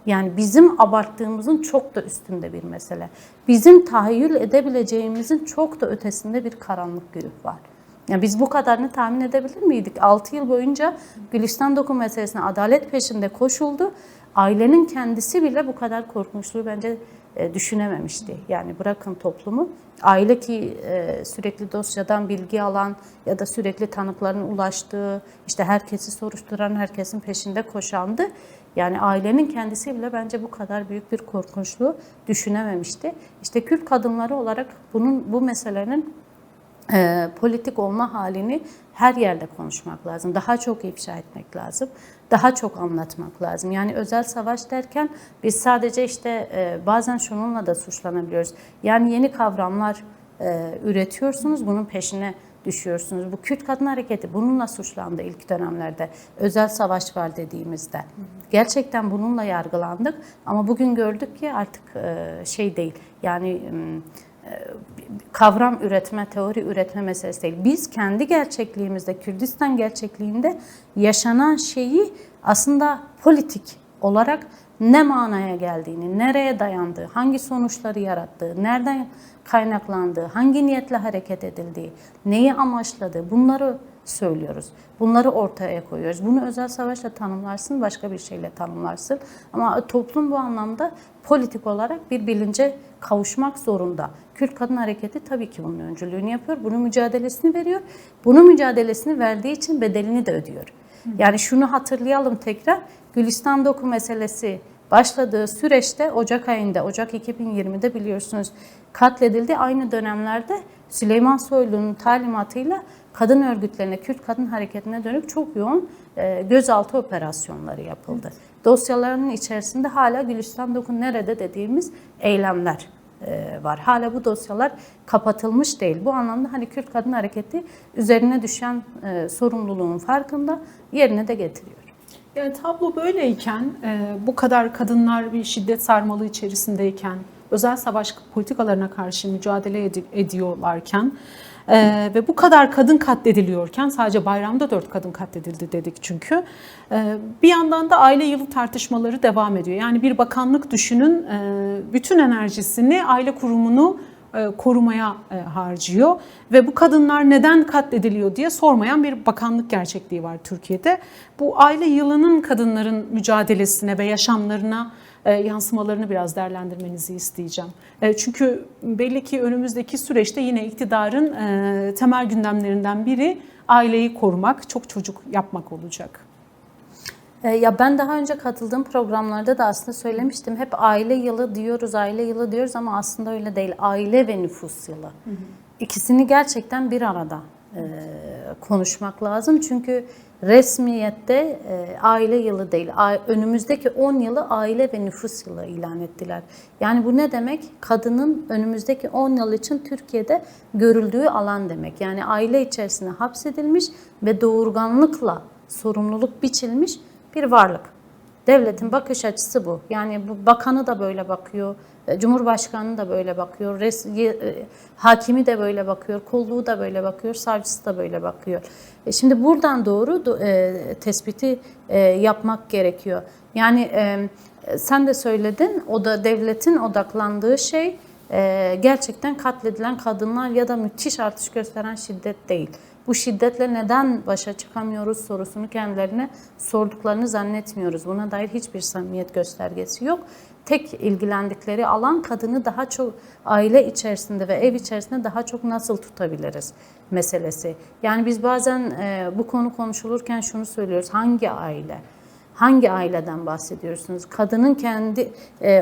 Speaker 2: Yani bizim abarttığımızın çok da üstünde bir mesele. Bizim tahayyül edebileceğimizin çok da ötesinde bir karanlık güruh var. Yani biz bu kadarını tahmin edebilir miydik? 6 yıl boyunca Gülistan Doku meselesine adalet peşinde koşuldu. Ailenin kendisi bile bu kadar korkunçluğu bence düşünememişti. Yani bırakın toplumu. Aile ki sürekli dosyadan bilgi alan ya da sürekli tanıkların ulaştığı, işte herkesi soruşturan, herkesin peşinde koşandı. Yani ailenin kendisi bile bence bu kadar büyük bir korkunçluğu düşünememişti. İşte Kürt kadınları olarak bu meselenin politik olma halini her yerde konuşmak lazım. Daha çok ifşa etmek lazım. Daha çok anlatmak lazım. Yani özel savaş derken biz sadece işte bazen şununla da suçlanabiliyoruz. Yani yeni kavramlar üretiyorsunuz, bunun peşine düşüyorsunuz. Bu Kürt Kadın Hareketi bununla suçlandı ilk dönemlerde. Özel savaş var dediğimizde. Gerçekten bununla yargılandık ama bugün gördük ki artık şey değil. Yani kavram üretme, teori üretme meselesi değil. Biz kendi gerçekliğimizde, Kürdistan gerçekliğinde yaşanan şeyi aslında politik olarak ne manaya geldiğini, nereye dayandığı, hangi sonuçları yarattığı, nereden kaynaklandığı, hangi niyetle hareket edildiği, neyi amaçladığı, bunları söylüyoruz. Bunları ortaya koyuyoruz. Bunu özel savaşla tanımlarsın, başka bir şeyle tanımlarsın. Ama toplum bu anlamda politik olarak bir bilince kavuşmak zorunda. Kürt Kadın Hareketi tabii ki bunun öncülüğünü yapıyor. Bunun mücadelesini veriyor. Bunun mücadelesini verdiği için bedelini de ödüyor. Yani şunu hatırlayalım tekrar. Gülistan Doku meselesi başladığı süreçte Ocak ayında, Ocak 2020'de biliyorsunuz katledildi. Aynı dönemlerde Süleyman Soylu'nun talimatıyla kadın örgütlerine, Kürt Kadın Hareketi'ne dönük çok yoğun gözaltı operasyonları yapıldı. Dosyaların içerisinde hala Gülistan Doku nerede dediğimiz eylemler var. Hala bu dosyalar kapatılmış değil. Bu anlamda hani Kürt Kadın Hareketi üzerine düşen sorumluluğun farkında, yerine de getiriyor.
Speaker 1: Yani tablo böyleyken, bu kadar kadınlar bir şiddet sarmalı içerisindeyken, özel savaş politikalarına karşı mücadele ediyorlarken ve bu kadar kadın katlediliyorken, sadece bayramda 4 kadın katledildi dedik çünkü, bir yandan da aile yılı tartışmaları devam ediyor. Yani bir bakanlık düşünün, bütün enerjisini aile kurumunu korumaya harcıyor ve bu kadınlar neden katlediliyor diye sormayan bir bakanlık gerçekliği var Türkiye'de. Bu aile yılının kadınların mücadelesine ve yaşamlarına yansımalarını biraz değerlendirmenizi isteyeceğim. Çünkü belli ki önümüzdeki süreçte yine iktidarın temel gündemlerinden biri aileyi korumak, çok çocuk yapmak olacak.
Speaker 2: Ya ben daha önce katıldığım programlarda da aslında söylemiştim. Hep aile yılı diyoruz, aile yılı diyoruz ama aslında öyle değil. Aile ve nüfus yılı. İkisini gerçekten bir arada konuşmak lazım. Çünkü resmiyette aile yılı değil, önümüzdeki 10 yılı aile ve nüfus yılı ilan ettiler. Yani bu ne demek? Kadının önümüzdeki 10 yıl için Türkiye'de görüldüğü alan demek. Yani aile içerisine hapsedilmiş ve doğurganlıkla sorumluluk biçilmiş bir varlık. Devletin bakış açısı bu. Yani bu bakanı da böyle bakıyor, Cumhurbaşkanı da böyle bakıyor, hakimi de böyle bakıyor, kolluğu da böyle bakıyor, savcısı da böyle bakıyor. Şimdi buradan doğru tespiti yapmak gerekiyor. Yani sen de söyledin, o da devletin odaklandığı şey gerçekten katledilen kadınlar ya da müthiş artış gösteren şiddet değil. Bu şiddetle neden başa çıkamıyoruz sorusunu kendilerine sorduklarını zannetmiyoruz. Buna dair hiçbir samimiyet göstergesi yok. Tek ilgilendikleri alan kadını daha çok aile içerisinde ve ev içerisinde daha çok nasıl tutabiliriz meselesi. Yani biz bazen bu konu konuşulurken şunu söylüyoruz. Hangi aile? Hangi aileden bahsediyorsunuz? Kadının kendi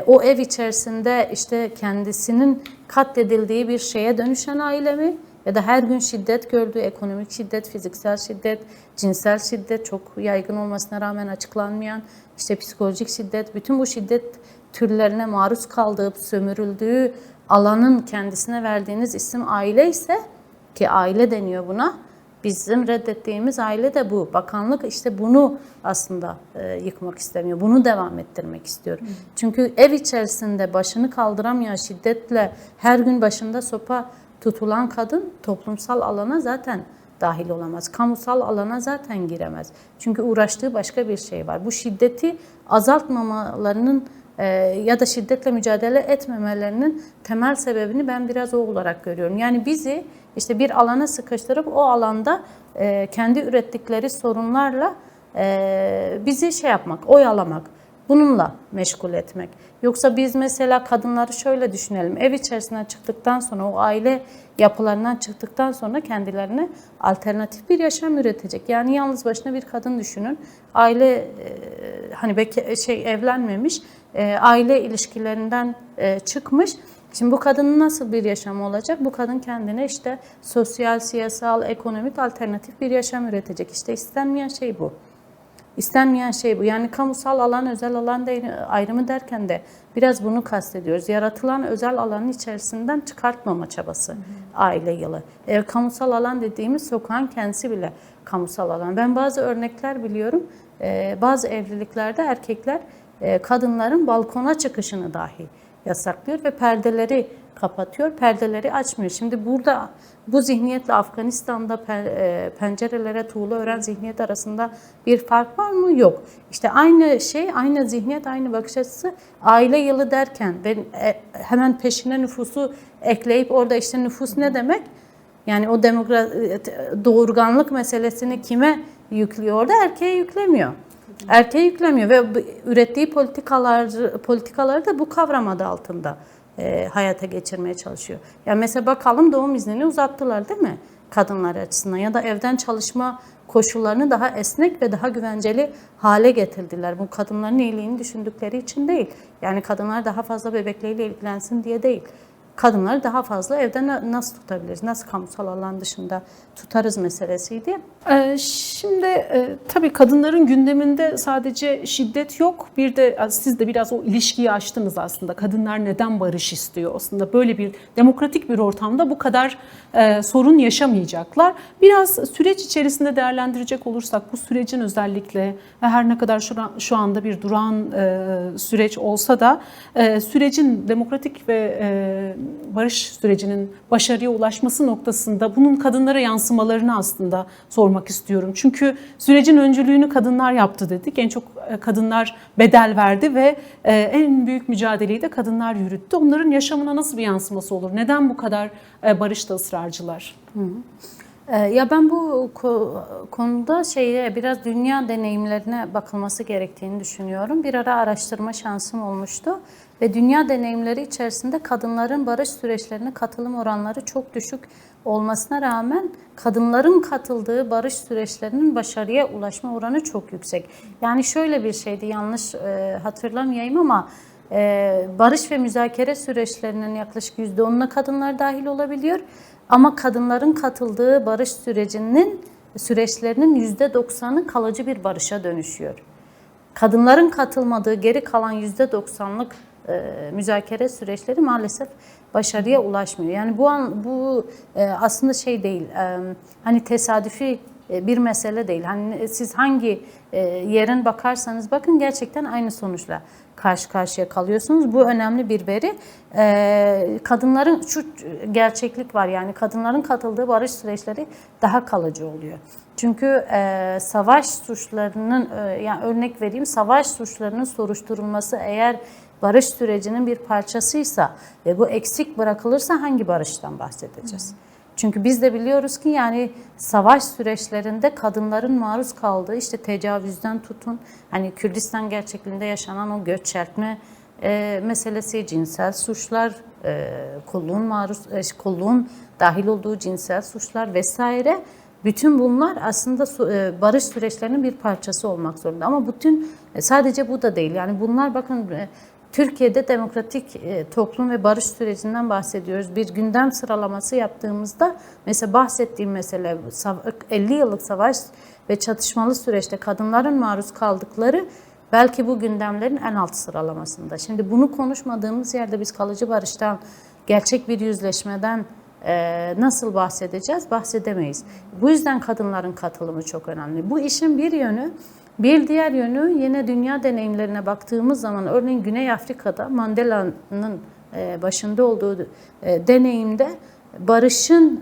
Speaker 2: o ev içerisinde işte kendisinin katledildiği bir şeye dönüşen aile mi? Ya da her gün şiddet gördüğü, ekonomik şiddet, fiziksel şiddet, cinsel şiddet, çok yaygın olmasına rağmen açıklanmayan, işte psikolojik şiddet, bütün bu şiddet türlerine maruz kaldığı, sömürüldüğü alanın kendisine verdiğiniz isim aile ise, ki aile deniyor buna, bizim reddettiğimiz aile de bu. Bakanlık işte bunu aslında yıkmak istemiyor, bunu devam ettirmek istiyor. Çünkü ev içerisinde başını kaldıramayan şiddetle her gün başında sopa tutulan kadın toplumsal alana zaten dahil olamaz. Kamusal alana zaten giremez. Çünkü uğraştığı başka bir şey var. Bu şiddeti azaltmamalarının ya da şiddetle mücadele etmemelerinin temel sebebini ben biraz o olarak görüyorum. Yani bizi işte bir alana sıkıştırıp o alanda kendi ürettikleri sorunlarla bizi şey yapmak, oyalamak. Bununla meşgul etmek. Yoksa biz mesela kadınları şöyle düşünelim. Ev içerisinden çıktıktan sonra, o aile yapılarından çıktıktan sonra kendilerine alternatif bir yaşam üretecek. Yani yalnız başına bir kadın düşünün. Aile hani evlenmemiş, aile ilişkilerinden çıkmış. Şimdi bu kadının nasıl bir yaşamı olacak? Bu kadın kendine işte sosyal, siyasal, ekonomik alternatif bir yaşam üretecek. İşte istenmeyen şey bu. İstenmeyen şey bu. Yani kamusal alan, özel alan ayrımı derken de biraz bunu kastediyoruz. Yaratılan özel alanın içerisinden çıkartmama çabası aile yılı. Kamusal alan dediğimiz sokağın kendisi bile kamusal alan. Ben bazı örnekler biliyorum. Bazı evliliklerde erkekler kadınların balkona çıkışını dahi yasaklıyor ve perdeleri kapatıyor, perdeleri açmıyor. Şimdi burada bu zihniyetle Afganistan'da pencerelere tuğla ören zihniyet arasında bir fark var mı? Yok. İşte aynı şey, aynı zihniyet, aynı bakış açısı aile yılı derken ve hemen peşine nüfusu ekleyip orada işte nüfus ne demek? Yani o doğurganlık meselesini kime yüklüyor orada? Erkeğe yüklemiyor. Erkeğe yüklemiyor ve ürettiği politikaları da bu kavram adı altında hayata geçirmeye çalışıyor. Yani mesela bakalım doğum iznini uzattılar değil mi? Kadınlar açısından ya da evden çalışma koşullarını daha esnek ve daha güvenceli hale getirdiler. Bu kadınların iyiliğini düşündükleri için değil. Yani kadınlar daha fazla bebekleriyle ilgilensin diye değil. Kadınları daha fazla evde nasıl tutabiliriz, nasıl kamusal alan dışında tutarız meselesiydi.
Speaker 1: Şimdi tabii kadınların gündeminde sadece şiddet yok. Bir de siz de biraz o ilişkiyi açtınız aslında. Kadınlar neden barış istiyor? Aslında böyle bir demokratik bir ortamda bu kadar sorun yaşamayacaklar. Biraz süreç içerisinde değerlendirecek olursak bu sürecin özellikle ve her ne kadar şu anda bir durağan süreç olsa da sürecin demokratik ve barış sürecinin başarıya ulaşması noktasında bunun kadınlara yansımalarını aslında sormak istiyorum. Çünkü sürecin öncülüğünü kadınlar yaptı dedik. En çok kadınlar bedel verdi ve en büyük mücadeleyi de kadınlar yürüttü. Onların yaşamına nasıl bir yansıması olur? Neden bu kadar barışta ısrarcılar?
Speaker 2: Ya ben bu konuda biraz dünya deneyimlerine bakılması gerektiğini düşünüyorum. Bir ara araştırma şansım olmuştu ve dünya deneyimleri içerisinde kadınların barış süreçlerine katılım oranları çok düşük olmasına rağmen kadınların katıldığı barış süreçlerinin başarıya ulaşma oranı çok yüksek. Yani şöyle bir şeydi, yanlış hatırlamayayım ama barış ve müzakere süreçlerinin yaklaşık %10'una kadınlar dahil olabiliyor. Ama kadınların katıldığı barış süreçlerinin %90'ı kalıcı bir barışa dönüşüyor. Kadınların katılmadığı geri kalan %90'lık müzakere süreçleri maalesef başarıya ulaşmıyor. Yani bu aslında değil, hani tesadüfi bir mesele değil. Hani siz hangi yerin bakarsanız bakın gerçekten aynı sonuçla karşı karşıya kalıyorsunuz. Bu önemli bir veri. Kadınların şu gerçeklik var, yani kadınların katıldığı barış süreçleri daha kalıcı oluyor. Çünkü savaş suçlarının, yani örnek vereyim, savaş suçlarının soruşturulması eğer barış sürecinin bir parçasıysa ve bu eksik bırakılırsa hangi barıştan bahsedeceğiz? Çünkü biz de biliyoruz ki yani savaş süreçlerinde kadınların maruz kaldığı işte tecavüzden tutun, hani Kürdistan gerçekliğinde yaşanan o göçertme meselesi, cinsel suçlar, kolluğun dahil olduğu cinsel suçlar vesaire. Bütün bunlar aslında barış süreçlerinin bir parçası olmak zorunda. Ama sadece bu da değil. Yani bunlar bakın Türkiye'de demokratik toplum ve barış sürecinden bahsediyoruz. Bir gündem sıralaması yaptığımızda mesela bahsettiğim mesele 50 yıllık savaş ve çatışmalı süreçte kadınların maruz kaldıkları belki bu gündemlerin en alt sıralamasında. Şimdi bunu konuşmadığımız yerde biz kalıcı barıştan, gerçek bir yüzleşmeden nasıl bahsedeceğiz? Bahsedemeyiz. Bu yüzden kadınların katılımı çok önemli. Bu işin bir yönü. Bir diğer yönü yine dünya deneyimlerine baktığımız zaman örneğin Güney Afrika'da Mandela'nın başında olduğu deneyimde barışın,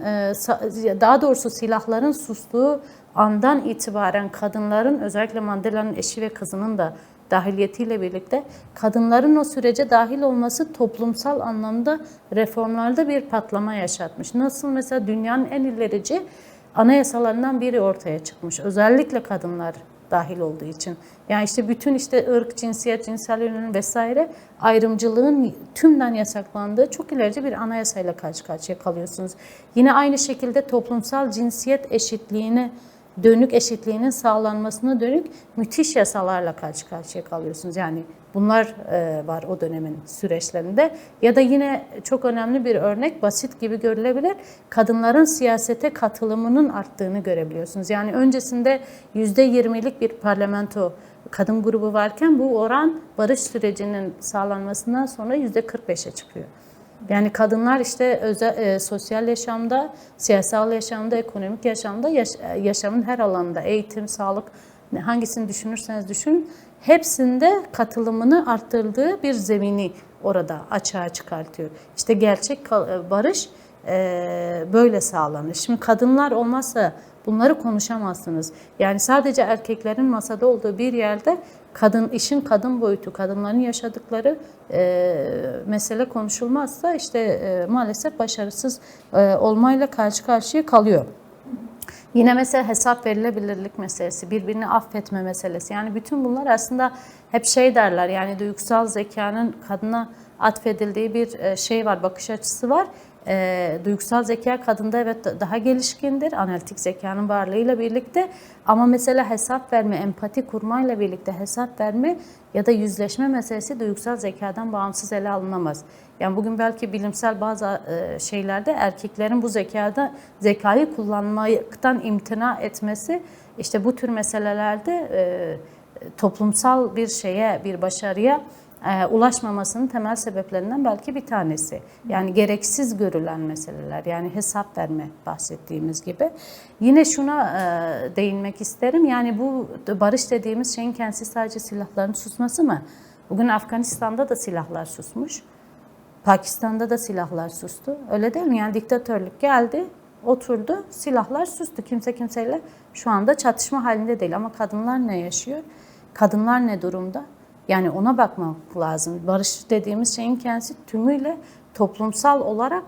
Speaker 2: daha doğrusu silahların sustuğu andan itibaren kadınların, özellikle Mandela'nın eşi ve kızının da dahiliyetiyle birlikte kadınların o sürece dahil olması toplumsal anlamda reformlarda bir patlama yaşatmış. Nasıl mesela dünyanın en ilerici anayasalarından biri ortaya çıkmış. Özellikle kadınlar dahil olduğu için. Yani işte bütün ırk, cinsiyet, cinsel yönelim vesaire ayrımcılığın tümden yasaklandığı çok ilerici bir anayasayla karşı karşıya kalıyorsunuz. Yine aynı şekilde toplumsal cinsiyet eşitliğine dönük, eşitliğinin sağlanmasına dönük müthiş yasalarla karşı karşıya kalıyorsunuz. Yani bunlar var o dönemin süreçlerinde. Ya da yine çok önemli bir örnek, basit gibi görülebilir, kadınların siyasete katılımının arttığını görebiliyorsunuz. Yani öncesinde %20'lik bir parlamento kadın grubu varken bu oran barış sürecinin sağlanmasından sonra %45'e çıkıyor. Yani kadınlar sosyal yaşamda, siyasal yaşamda, ekonomik yaşamda, yaşamın her alanında, eğitim, sağlık, hangisini düşünürseniz düşünün, hepsinde katılımını arttırdığı bir zemini orada açığa çıkartıyor. Gerçek barış böyle sağlanır. Şimdi kadınlar olmazsa bunları konuşamazsınız. Yani sadece erkeklerin masada olduğu bir yerde işin kadın boyutu, kadınların yaşadıkları mesele konuşulmazsa işte maalesef başarısız olmayla karşı karşıya kalıyor. Yine mesela hesap verilebilirlik meselesi, birbirini affetme meselesi. Yani bütün bunlar aslında hep şey derler, yani duygusal zekanın kadına atfedildiği bir şey var, bakış açısı var. Duygusal zeka kadında evet daha gelişkindir, analitik zekanın varlığıyla birlikte. Ama mesela hesap verme, empati kurmayla birlikte hesap verme ya da yüzleşme meselesi duygusal zekadan bağımsız ele alınamaz. Yani bugün belki bilimsel bazı şeylerde erkeklerin bu zekayı kullanmaktan imtina etmesi, işte bu tür meselelerde toplumsal bir şeye, bir başarıya ulaşmamasının temel sebeplerinden belki bir tanesi. Yani gereksiz görülen meseleler, yani hesap verme bahsettiğimiz gibi. Yine şuna değinmek isterim. Yani bu barış dediğimiz şeyin kendisi sadece silahların susması mı? Bugün Afganistan'da da silahlar susmuş. Pakistan'da da silahlar sustu. Öyle değil mi? Yani diktatörlük geldi, oturdu, silahlar sustu. Kimse kimseyle şu anda çatışma halinde değil. Ama kadınlar ne yaşıyor? Kadınlar ne durumda? Yani ona bakmak lazım. Barış dediğimiz şeyin kendisi tümüyle toplumsal olarak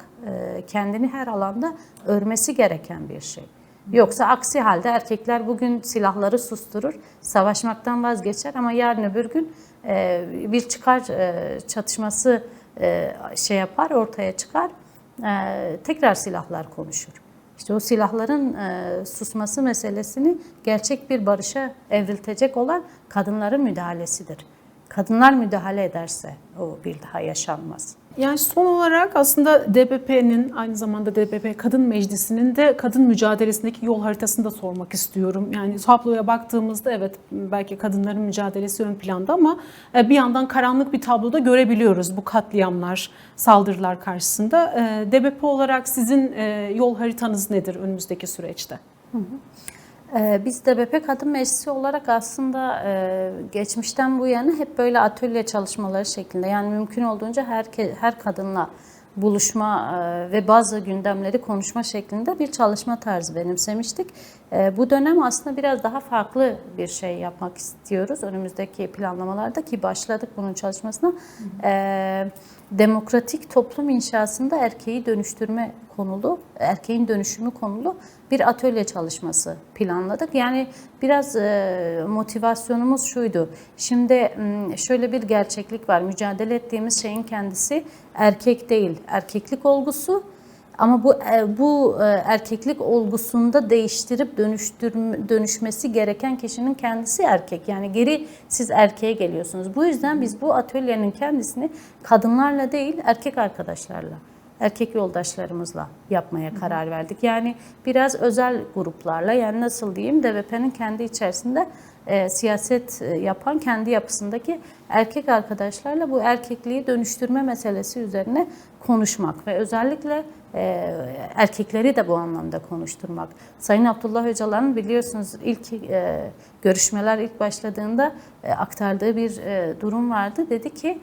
Speaker 2: kendini her alanda örmesi gereken bir şey. Yoksa aksi halde erkekler bugün silahları susturur, savaşmaktan vazgeçer ama yarın öbür gün bir çıkar çatışması şey yapar, ortaya çıkar, tekrar silahlar konuşur. İşte o silahların susması meselesini gerçek bir barışa evriltecek olan kadınların müdahalesidir. Kadınlar müdahale ederse o bir daha yaşanmaz.
Speaker 1: Yani son olarak aslında DBP'nin, aynı zamanda DBP Kadın Meclisi'nin de kadın mücadelesindeki yol haritasını da sormak istiyorum. Yani tabloya baktığımızda evet belki kadınların mücadelesi ön planda ama bir yandan karanlık bir tabloda görebiliyoruz bu katliamlar, saldırılar karşısında. DBP olarak sizin yol haritanız nedir önümüzdeki süreçte?
Speaker 2: Biz DBP Kadın Meclisi olarak aslında geçmişten bu yana hep böyle atölye çalışmaları şeklinde, yani mümkün olduğunca her kadınla buluşma ve bazı gündemleri konuşma şeklinde bir çalışma tarzı benimsemiştik. Bu dönem aslında biraz daha farklı bir şey yapmak istiyoruz önümüzdeki planlamalarda, ki başladık bunun çalışmasına. Demokratik toplum inşasında erkeği dönüştürme konulu, erkeğin dönüşümü konulu bir atölye çalışması planladık. Yani biraz motivasyonumuz şuydu. Şimdi şöyle bir gerçeklik var. Mücadele ettiğimiz şeyin kendisi erkek değil, erkeklik olgusu. Ama bu erkeklik olgusunda değiştirip dönüşmesi gereken kişinin kendisi erkek. Yani geri siz erkeğe geliyorsunuz. Bu yüzden biz bu atölyenin kendisini kadınlarla değil, erkek arkadaşlarla, erkek yoldaşlarımızla yapmaya karar verdik. Yani biraz özel gruplarla, yani nasıl diyeyim, DBP'nin kendi içerisinde siyaset yapan, kendi yapısındaki erkek arkadaşlarla bu erkekliği dönüştürme meselesi üzerine konuşmak ve özellikle erkekleri de bu anlamda konuşturmak. Sayın Abdullah Öcalan'ın biliyorsunuz ilk görüşmeler ilk başladığında aktardığı bir durum vardı. Dedi ki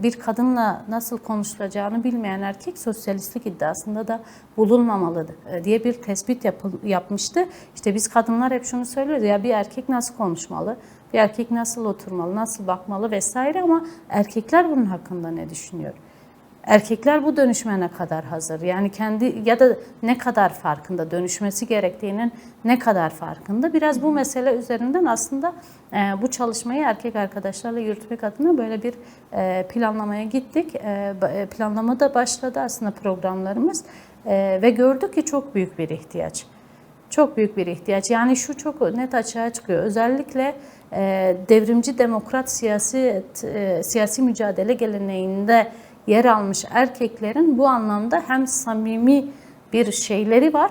Speaker 2: bir kadınla nasıl konuşulacağını bilmeyen erkek sosyalistlik iddiasında da bulunmamalı diye bir tespit yapmıştı. İşte biz kadınlar hep şunu söylüyoruz ya, bir erkek nasıl konuşmalı, bir erkek nasıl oturmalı, nasıl bakmalı vesaire, ama erkekler bunun hakkında ne düşünüyor? Erkekler bu dönüşme ne kadar hazır? Yani kendi ya da ne kadar farkında, dönüşmesi gerektiğinin ne kadar farkında? Biraz bu mesele üzerinden aslında bu çalışmayı erkek arkadaşlarla yürütmek adına böyle bir planlamaya gittik. Planlama da başladı aslında programlarımız ve gördük ki çok büyük bir ihtiyaç. Çok büyük bir ihtiyaç. Yani şu çok net açığa çıkıyor. Özellikle devrimci demokrat siyasi mücadele geleneğinde yer almış erkeklerin bu anlamda hem samimi bir şeyleri var,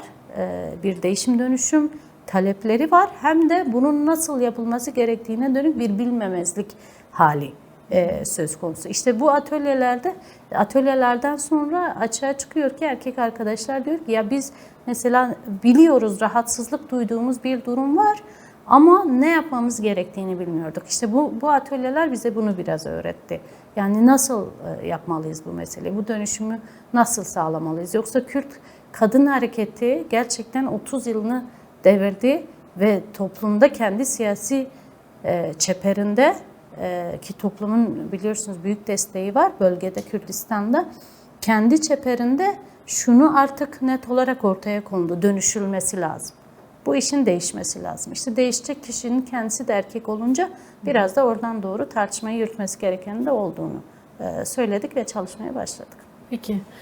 Speaker 2: bir değişim dönüşüm talepleri var, hem de bunun nasıl yapılması gerektiğine dönük bir bilmemezlik hali söz konusu. İşte bu atölyelerden sonra açığa çıkıyor ki erkek arkadaşlar diyor ki ya biz mesela biliyoruz rahatsızlık duyduğumuz bir durum var ama ne yapmamız gerektiğini bilmiyorduk. İşte bu atölyeler bize bunu biraz öğretti. Yani nasıl yapmalıyız bu meseleyi, bu dönüşümü nasıl sağlamalıyız? Yoksa Kürt kadın hareketi gerçekten 30 yılını devirdi ve toplumda kendi siyasi çeperinde ki toplumun biliyorsunuz büyük desteği var bölgede Kürdistan'da, kendi çeperinde şunu artık net olarak ortaya kondu: dönüşülmesi lazım. Bu işin değişmesi lazım. İşte değişecek kişinin kendisi de erkek olunca biraz da oradan doğru tartışmayı yürütmesi gereken de olduğunu söyledik ve çalışmaya başladık.
Speaker 1: Peki.